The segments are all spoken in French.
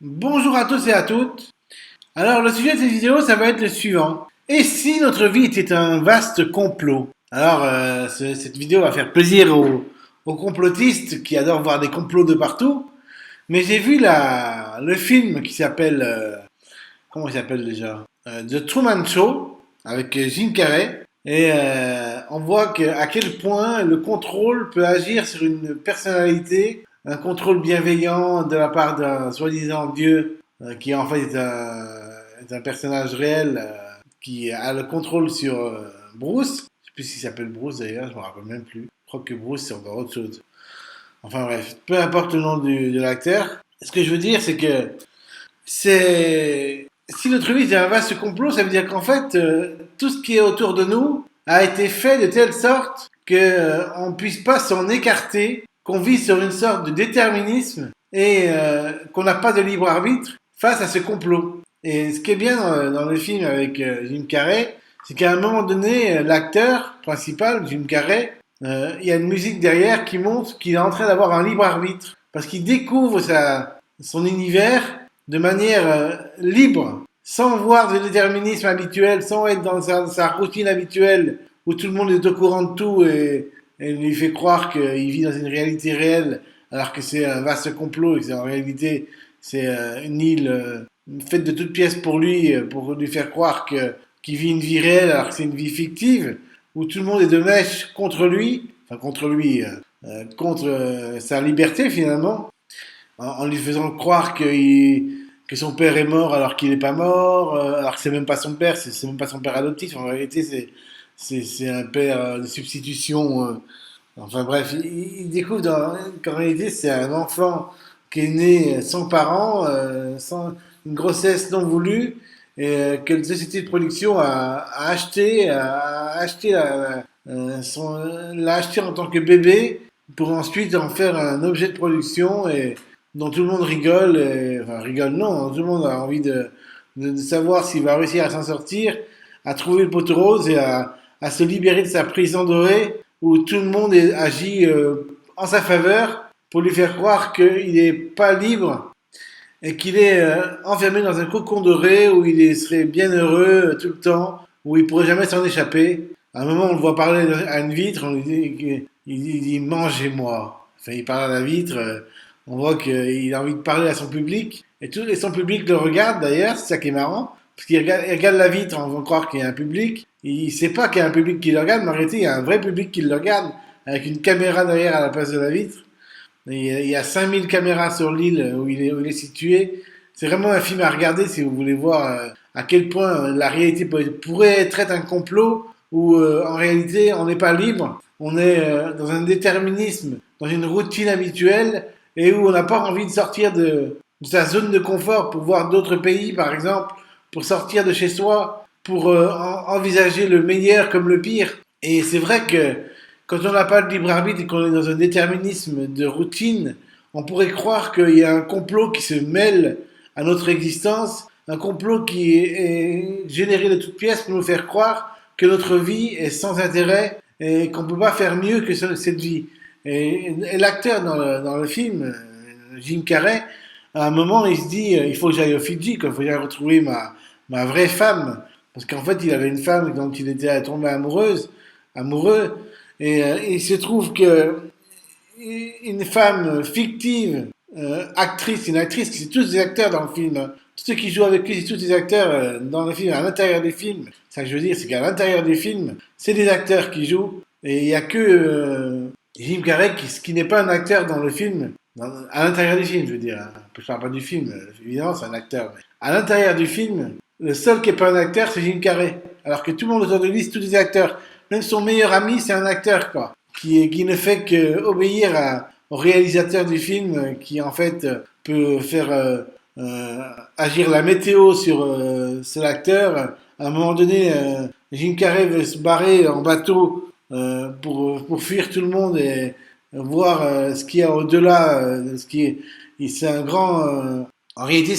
Bonjour à tous et à toutes. Alors le sujet de cette vidéo, ça va être le suivant. Et si notre vie était un vaste complot? Alors cette vidéo va faire plaisir aux complotistes qui adorent voir des complots de partout. Mais j'ai vu le film qui s'appelle... comment il s'appelle déjà? The Truman Show avec Jim Carrey. Et on voit à quel point le contrôle peut agir sur une personnalité, un contrôle bienveillant de la part d'un soi-disant Dieu qui en fait est un personnage réel qui a le contrôle sur Bruce. Je sais plus s'il s'appelle Bruce d'ailleurs, je me rappelle même plus. Je crois que Bruce c'est encore autre chose. Enfin bref, peu importe le nom de l'acteur. Ce que je veux dire c'est que c'est si notre vie est un vaste complot, ça veut dire qu'en fait, tout ce qui est autour de nous a été fait de telle sorte que on ne puisse pas s'en écarter, qu'on vit sur une sorte de déterminisme et qu'on n'a pas de libre arbitre face à ce complot. Et ce qui est bien dans le film avec Jim Carrey, c'est qu'à un moment donné, l'acteur principal, Jim Carrey, il y a une musique derrière qui montre qu'il est en train d'avoir un libre arbitre parce qu'il découvre son univers de manière libre, sans voir de déterminisme habituel, sans être dans sa routine habituelle où tout le monde est au courant de tout et lui fait croire qu'il vit dans une réalité réelle alors que c'est un vaste complot et que en réalité c'est une île faite de toutes pièces pour lui faire croire qu'il vit une vie réelle alors que c'est une vie fictive où tout le monde est de mèche contre lui, enfin contre lui, contre sa liberté finalement en lui faisant croire que son père est mort alors qu'il n'est pas mort, alors que c'est même pas son père, c'est même pas son père adoptif. En réalité, c'est un père de substitution. Enfin bref, il découvre qu'en réalité, c'est un enfant qui est né sans parents, sans une grossesse non voulue, et que la société de production l'a acheté en tant que bébé pour ensuite en faire un objet de production et dont tout le monde rigole, enfin rigole non, tout le monde a envie de savoir s'il va réussir à s'en sortir, à trouver le poteau rose et à se libérer de sa prison dorée où tout le monde agit en sa faveur pour lui faire croire qu'il n'est pas libre et qu'il est enfermé dans un cocon doré où serait bien heureux tout le temps, où il pourrait jamais s'en échapper. À un moment, on le voit parler à une vitre, on lui dit, il dit mangez-moi. Enfin, il parle à la vitre. On voit qu'il a envie de parler à son public et son public le regarde d'ailleurs, c'est ça qui est marrant, parce il regarde la vitre en voulant croire qu'il y a un public. Il sait pas qu'il y a un public qui le regarde, mais en réalité, il y a un vrai public qui le regarde avec une caméra derrière à la place de la vitre. Et il y a 5000 caméras sur l'île où il est situé. C'est vraiment un film à regarder si vous voulez voir à quel point la réalité pourrait être un complot où en réalité on n'est pas libre, on est dans un déterminisme, dans une routine habituelle et où on n'a pas envie de sortir de sa zone de confort pour voir d'autres pays par exemple, pour sortir de chez soi, pour envisager le meilleur comme le pire. Et c'est vrai que quand on n'a pas de libre arbitre et qu'on est dans un déterminisme de routine, on pourrait croire qu'il y a un complot qui se mêle à notre existence, un complot qui est généré de toutes pièces pour nous faire croire que notre vie est sans intérêt et qu'on ne peut pas faire mieux que cette vie. Et l'acteur dans le film, Jim Carrey, à un moment, il se dit, il faut que j'aille au Fidji, il faut que j'aille retrouver ma vraie femme. Parce qu'en fait, il avait une femme dont il était tombé amoureux, et il se trouve que une femme fictive, une actrice, c'est tous des acteurs dans le film. Hein. Tous ceux qui jouent avec lui, c'est tous des acteurs dans le film, à l'intérieur des films. C'est ça que je veux dire, c'est qu'à l'intérieur des films, c'est des acteurs qui jouent. Et il n'y a que Jim Carrey qui n'est pas un acteur dans le film, à l'intérieur du film, je veux dire. Hein. Je parle pas du film, évidemment, c'est un acteur. Mais à l'intérieur du film, le seul qui n'est pas un acteur, c'est Jim Carrey. Alors que tout le monde autour de lui, c'est tous des acteurs. Même son meilleur ami, c'est un acteur, quoi. Qui ne fait qu'obéir au réalisateur du film, qui en fait peut faire agir la météo sur l'acteur. À un moment donné, Jim Carrey veut se barrer en bateau pour fuir tout le monde et voir ce qu'il y a au-delà, ce qui est. C'est un grand. En réalité,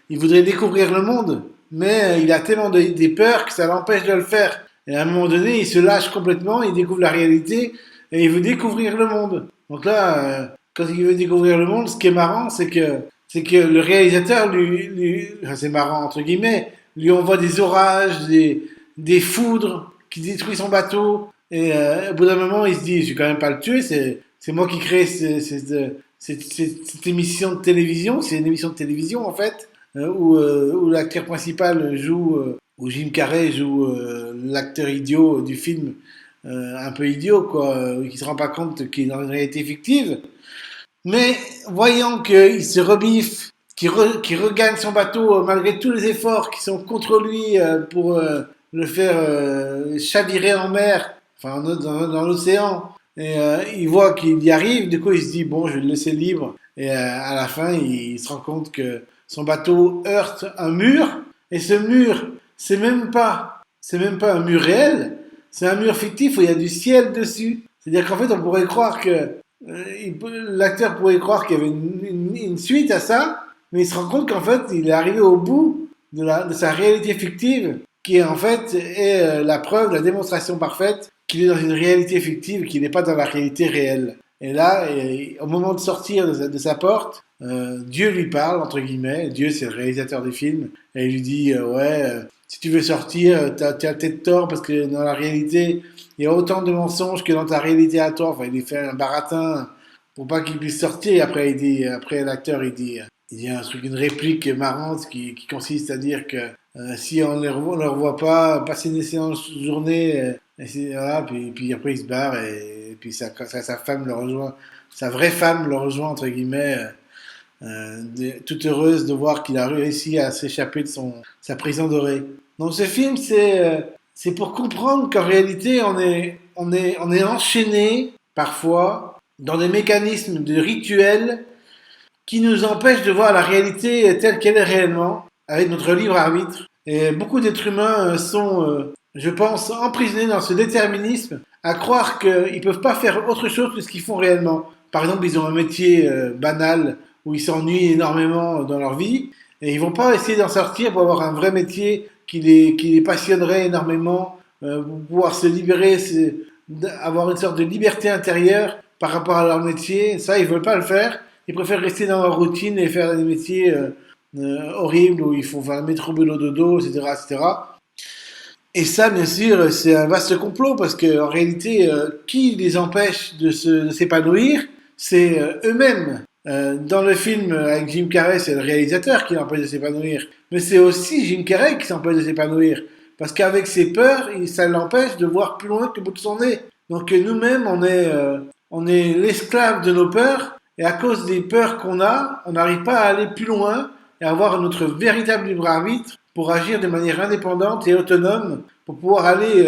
il voudrait découvrir le monde, mais il a tellement des peurs que ça l'empêche de le faire. Et à un moment donné, il se lâche complètement, il découvre la réalité et il veut découvrir le monde. Donc là, quand il veut découvrir le monde, ce qui est marrant, c'est que c'est que le réalisateur enfin, c'est marrant entre guillemets, lui envoie des orages, des foudres qui détruisent son bateau. Et au bout d'un moment, il se dit, je vais quand même pas le tuer, c'est moi qui crée cette émission de télévision, c'est une émission de télévision en fait, où l'acteur principal joue, où Jim Carrey joue l'acteur idiot du film, un peu idiot quoi, qui se rend pas compte qu'il est dans une réalité fictive. Mais voyant qu'il se rebiffe, qu'il regagne son bateau malgré tous les efforts qui sont contre lui pour le faire chavirer en mer, enfin dans l'océan, et il voit qu'il y arrive, du coup il se dit bon je vais le laisser libre, et à la fin il se rend compte que son bateau heurte un mur, et ce mur c'est même pas un mur réel, c'est un mur fictif où il y a du ciel dessus. C'est-à-dire qu'en fait on pourrait croire que l'acteur pourrait croire qu'il y avait une suite à ça, mais il se rend compte qu'en fait, il est arrivé au bout de sa réalité fictive, qui en fait est la preuve, la démonstration parfaite qu'il est dans une réalité fictive, qu'il n'est pas dans la réalité réelle. Et là, au moment de sortir de sa porte, Dieu lui parle, entre guillemets. Dieu, c'est le réalisateur du film. Et il lui dit, ouais, si tu veux sortir, t'as peut-être tort, parce que dans la réalité, il y a autant de mensonges que dans ta réalité à toi. Enfin, il lui fait un baratin pour pas qu'il puisse sortir. Et après, après l'acteur, il dit un truc, une réplique marrante qui consiste à dire que si on ne le revoit pas, passer une excellente journée, voilà, puis après il se barre et puis sa femme le rejoint, sa vraie femme le rejoint entre guillemets, toute heureuse de voir qu'il a réussi à s'échapper de sa prison dorée. Donc ce film c'est pour comprendre qu'en réalité on est enchaîné parfois dans des mécanismes de rituels qui nous empêchent de voir la réalité telle qu'elle est réellement, avec notre libre arbitre. Et beaucoup d'êtres humains sont, je pense, emprisonnés dans ce déterminisme, à croire qu'ils ne peuvent pas faire autre chose que ce qu'ils font réellement. Par exemple, ils ont un métier banal où ils s'ennuient énormément dans leur vie, et ils vont pas essayer d'en sortir pour avoir un vrai métier qui les passionnerait énormément, pour pouvoir se libérer, avoir une sorte de liberté intérieure par rapport à leur métier. Ça, ils veulent pas le faire. Ils préfèrent rester dans leur routine et faire des métiers horribles où il faut faire le métro boulot dodo, etc., etc. Et ça, bien sûr, c'est un vaste complot parce qu'en réalité, qui les empêche de s'épanouir, c'est eux-mêmes. Dans le film avec Jim Carrey, c'est le réalisateur qui l'empêche de s'épanouir. Mais c'est aussi Jim Carrey qui s'empêche de s'épanouir. Parce qu'avec ses peurs, ça l'empêche de voir plus loin que le bout de son nez. Donc nous-mêmes, on est l'esclave de nos peurs. Et à cause des peurs qu'on a, on n'arrive pas à aller plus loin et à avoir notre véritable libre arbitre pour agir de manière indépendante et autonome, pour pouvoir aller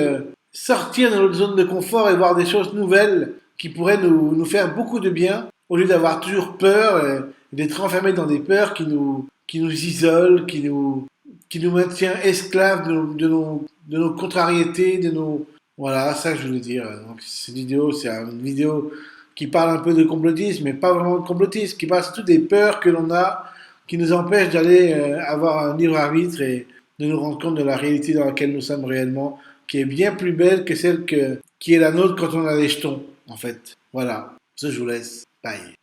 sortir de notre zone de confort et voir des choses nouvelles qui pourraient nous faire beaucoup de bien, au lieu d'avoir toujours peur et d'être enfermé dans des peurs qui nous isolent, qui nous maintient esclaves de nos contrariétés, de nos... Voilà, ça que je voulais dire. Donc, cette vidéo, c'est une vidéo qui parle un peu de complotisme, mais pas vraiment de complotisme, qui parle surtout des peurs que l'on a, qui nous empêchent d'aller avoir un libre arbitre et de nous rendre compte de la réalité dans laquelle nous sommes réellement, qui est bien plus belle que celle qui est la nôtre quand on a les jetons, en fait. Voilà, ça je vous laisse. Bye.